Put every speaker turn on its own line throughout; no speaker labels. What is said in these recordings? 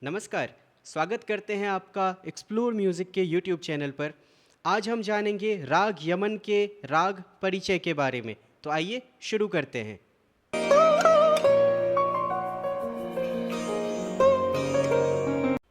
नमस्कार, स्वागत करते हैं आपका एक्सप्लोर म्यूज़िक के यूट्यूब चैनल पर। आज हम जानेंगे राग यमन के राग परिचय के बारे में। तो आइए शुरू करते हैं।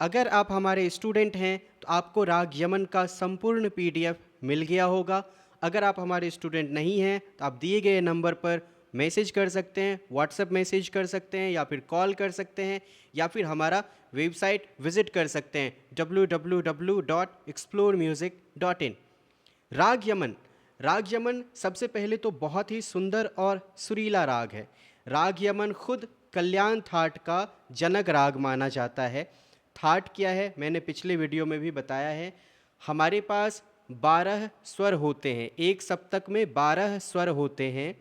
अगर आप हमारे स्टूडेंट हैं तो आपको राग यमन का संपूर्ण पीडीएफ मिल गया होगा। अगर आप हमारे स्टूडेंट नहीं हैं तो आप दिए गए नंबर पर मैसेज कर सकते हैं, व्हाट्सएप मैसेज कर सकते हैं या फिर कॉल कर सकते हैं या फिर हमारा वेबसाइट विज़िट कर सकते हैं www.explormusic.in। राग यमन सबसे पहले तो बहुत ही सुंदर और सुरीला राग है। राग यमन खुद कल्याण थाट का जनक राग माना जाता है। थाट क्या है मैंने पिछले वीडियो में भी बताया है। हमारे पास 12 स्वर होते हैं, एक सप्तक में 12 स्वर होते हैं,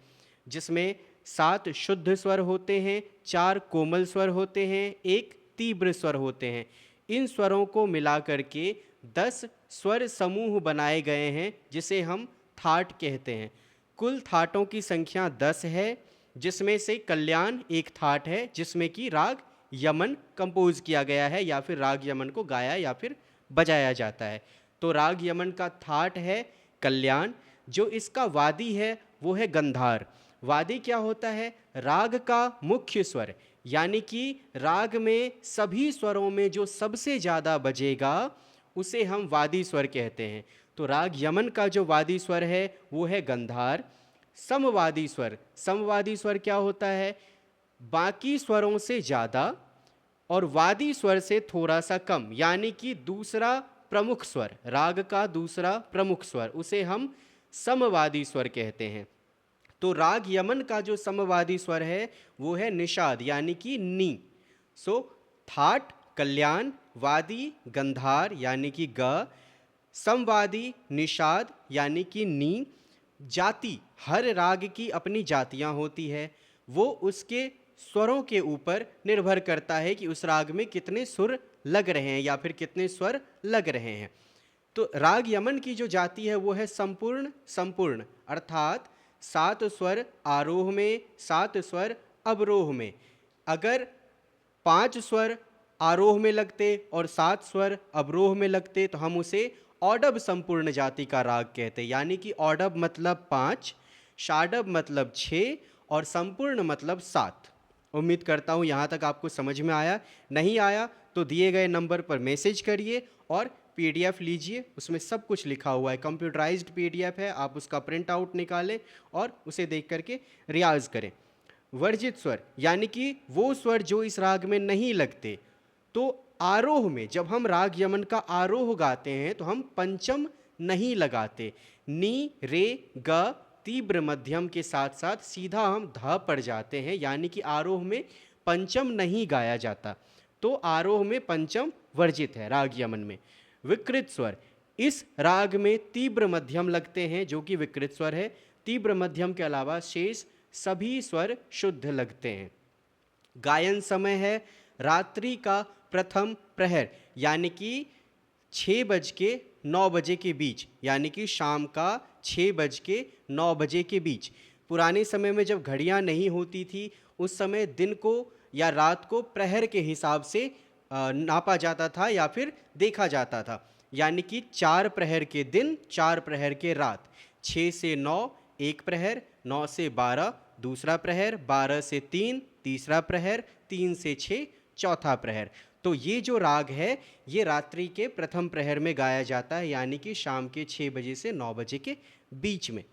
जिसमें 7 शुद्ध स्वर होते हैं, 4 कोमल स्वर होते हैं, एक तीव्र स्वर होते हैं। इन स्वरों को मिला करके 10 स्वर समूह बनाए गए हैं, जिसे हम थाट कहते हैं। कुल थाटों की संख्या 10 है, जिसमें से कल्याण एक थाट है जिसमें कि राग यमन कंपोज किया गया है या फिर राग यमन को गाया या फिर बजाया जाता है। तो राग यमन का थाट है कल्याण। जो इसका वादी है वो है गंधार। वादी क्या होता है? राग का मुख्य स्वर, यानी कि राग में सभी स्वरों में जो सबसे ज़्यादा बजेगा उसे हम वादी स्वर कहते हैं। तो राग यमन का जो वादी स्वर है वो है गंधार। समवादी स्वर क्या होता है? बाकी स्वरों से ज़्यादा और वादी स्वर से थोड़ा सा कम, यानी कि दूसरा प्रमुख स्वर, राग का दूसरा प्रमुख स्वर, उसे हम समवादी स्वर कहते हैं। तो राग यमन का जो समवादी स्वर है वो है निषाद, यानी कि नी। सो थाट कल्याण, वादी गंधार यानी कि ग, समवादी निषाद यानी कि नी। जाति, हर राग की अपनी जातियां होती है, वो उसके स्वरों के ऊपर निर्भर करता है कि उस राग में कितने सुर लग रहे हैं या फिर कितने स्वर लग रहे हैं। तो राग यमन की जो जाति है वो है संपूर्ण, अर्थात 7 स्वर आरोह में, 7 स्वर अवरोह में। अगर 5 स्वर आरोह में लगते और 7 स्वर अवरोह में लगते तो हम उसे औडव संपूर्ण जाति का राग कहते, यानी कि औडव मतलब 5, षाडव मतलब 6 और संपूर्ण मतलब 7। उम्मीद करता हूँ यहाँ तक आपको समझ में आया। नहीं आया तो दिए गए नंबर पर मैसेज करिए और पीडीएफ लीजिए, उसमें सब कुछ लिखा हुआ है, कंप्यूटराइज्ड पीडीएफ है। आप उसका प्रिंट आउट निकालें और उसे देख करके रियाज करें। वर्जित स्वर यानी कि वो स्वर जो इस राग में नहीं लगते। तो आरोह में जब हम राग यमन का आरोह गाते हैं तो हम पंचम नहीं लगाते। नी रे ग तीव्र मध्यम के साथ साथ सीधा हम ध पर जाते हैं, यानी कि आरोह में पंचम नहीं गाया जाता। तो आरोह में पंचम वर्जित है राग यमन में। विकृत स्वर, इस राग में तीव्र मध्यम लगते हैं जो कि विकृत स्वर है। तीव्र मध्यम के अलावा शेष सभी स्वर शुद्ध लगते हैं। गायन समय है रात्रि का प्रथम प्रहर, यानी कि 6 बज के 9 बजे के बीच, यानी कि शाम का 6 बज के 9 बजे के बीच। पुराने समय में जब घड़ियां नहीं होती थी उस समय दिन को या रात को प्रहर के हिसाब से नापा जाता था या फिर देखा जाता था, यानी कि 4 प्रहर के दिन, 4 प्रहर के रात। 6 से 9 एक प्रहर, 9 से 12 दूसरा प्रहर, 12 से 3 तीसरा प्रहर, 3 से 6 चौथा प्रहर। तो ये जो राग है ये रात्रि के प्रथम प्रहर में गाया जाता है, यानी कि शाम के 6 बजे से 9 बजे के बीच में।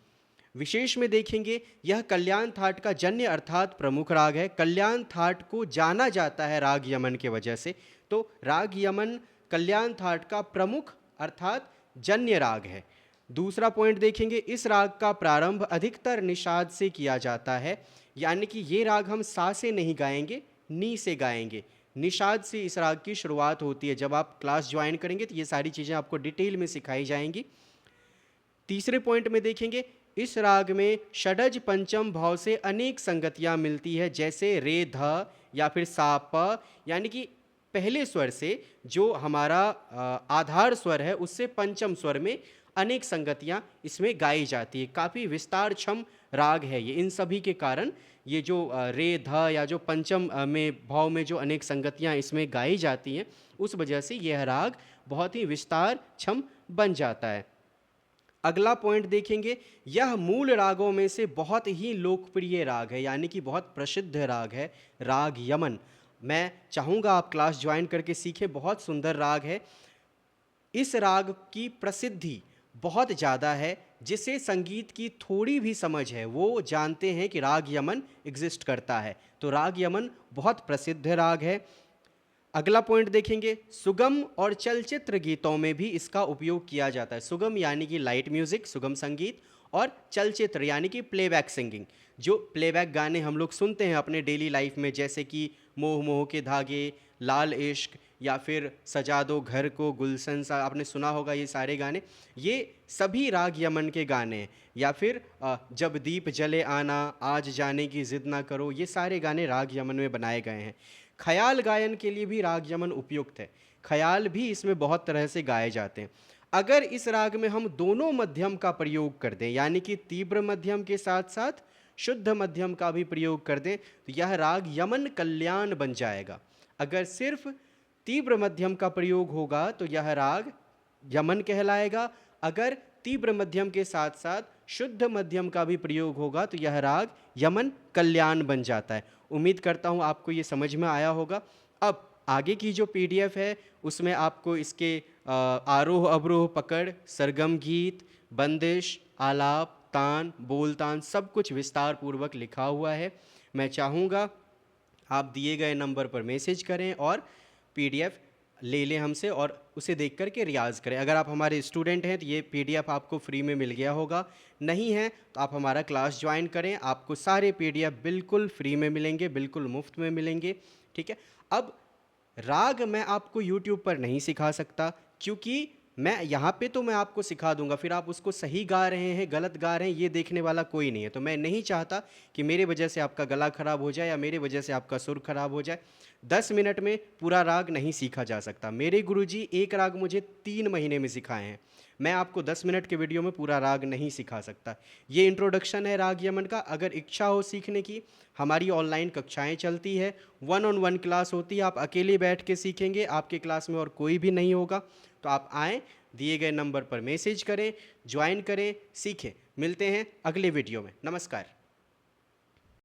विशेष में देखेंगे यह कल्याण थाट का जन्य अर्थात प्रमुख राग है। कल्याण थाट को जाना जाता है राग यमन के वजह से। तो राग यमन कल्याण थाट का प्रमुख अर्थात जन्य राग है। दूसरा पॉइंट देखेंगे, इस राग का प्रारंभ अधिकतर निषाद से किया जाता है, यानी कि ये राग हम सा से नहीं गाएंगे, नी से गाएंगे। निषाद से इस राग की शुरुआत होती है। जब आप क्लास ज्वाइन करेंगे तो ये सारी चीज़ें आपको डिटेल में सिखाई जाएंगी। तीसरे पॉइंट में देखेंगे, इस राग में षडज पंचम भाव से अनेक संगतियां मिलती है, जैसे रे ध या फिर सा प, यानी कि पहले स्वर से जो हमारा आधार स्वर है उससे पंचम स्वर में अनेक संगतियां इसमें गाई जाती है। काफ़ी विस्तारक्षम राग है ये। इन सभी के कारण ये जो रे ध या जो पंचम में भाव में जो अनेक संगतियाँ इसमें गाई जाती हैं, उस वजह से यह राग बहुत ही विस्तार क्षम बन जाता है। अगला पॉइंट देखेंगे, यह मूल रागों में से बहुत ही लोकप्रिय राग है, यानी कि बहुत प्रसिद्ध राग है, राग यमन। मैं चाहूँगा आप क्लास ज्वाइन करके सीखें, बहुत सुंदर राग है। इस राग की प्रसिद्धि बहुत ज़्यादा है, जिसे संगीत की थोड़ी भी समझ है वो जानते हैं कि राग यमन एग्जिस्ट करता है। तो राग यमन बहुत प्रसिद्ध राग है। अगला पॉइंट देखेंगे, सुगम और चलचित्र गीतों में भी इसका उपयोग किया जाता है। सुगम यानी कि लाइट म्यूजिक, सुगम संगीत, और चलचित्र यानी कि प्लेबैक सिंगिंग, जो प्लेबैक गाने हम लोग सुनते हैं अपने डेली लाइफ में, जैसे कि मोह मोह के धागे, लाल इश्क, या फिर सजा दो घर को गुलशन सा, आपने सुना होगा ये सारे गाने, ये सभी राग यमन के गाने हैं। या फिर जब दीप जले आना, आज जाने की जिद ना करो, ये सारे गाने राग यमन में बनाए गए हैं। ख्याल गायन के लिए भी राग यमन उपयुक्त है, ख्याल भी इसमें बहुत तरह से गाए जाते हैं। अगर इस राग में हम दोनों मध्यम का प्रयोग कर दें, यानी कि तीव्र मध्यम के साथ साथ शुद्ध मध्यम का भी प्रयोग कर दें, तो यह राग यमन कल्याण बन जाएगा। अगर सिर्फ तीव्र मध्यम का प्रयोग होगा तो यह राग यमन कहलाएगा। अगर तीव्र मध्यम के साथ साथ शुद्ध मध्यम का भी प्रयोग होगा तो यह राग यमन कल्याण बन जाता है। उम्मीद करता हूँ आपको ये समझ में आया होगा। अब आगे की जो पीडीएफ है उसमें आपको इसके आरोह अवरोह पकड़, सरगम गीत, बंदिश, आलाप, तान, बोलतान सब कुछ विस्तार पूर्वक लिखा हुआ है। मैं चाहूँगा आप दिए गए नंबर पर मैसेज करें और पीडीएफ ले लें हमसे और उसे देख कर के रियाज़ करें। अगर आप हमारे स्टूडेंट हैं तो ये पीडीएफ आपको फ्री में मिल गया होगा, नहीं है तो आप हमारा क्लास ज्वाइन करें, आपको सारे पीडीएफ बिल्कुल फ्री में मिलेंगे, बिल्कुल मुफ्त में मिलेंगे। ठीक है। अब राग मैं आपको यूट्यूब पर नहीं सिखा सकता, क्योंकि मैं यहाँ पे तो मैं आपको सिखा दूंगा, फिर आप उसको सही गा रहे हैं गलत गा रहे हैं ये देखने वाला कोई नहीं है। तो मैं नहीं चाहता कि मेरे वजह से आपका गला खराब हो जाए या मेरे वजह से आपका सुर खराब हो जाए। 10 मिनट में पूरा राग नहीं सीखा जा सकता। मेरे गुरुजी एक राग मुझे 3 महीने में सिखाए हैं, मैं आपको 10 मिनट के वीडियो में पूरा राग नहीं सिखा सकता। ये इंट्रोडक्शन है राग यमन का। अगर इच्छा हो सीखने की, हमारी ऑनलाइन कक्षाएं चलती है, 1-on-1 क्लास होती है, आप अकेले बैठ के सीखेंगे, आपके क्लास में और कोई भी नहीं होगा। तो आप आएँ, दिए गए नंबर पर मैसेज करें, ज्वाइन करें, सीखें। मिलते हैं अगले वीडियो में। नमस्कार।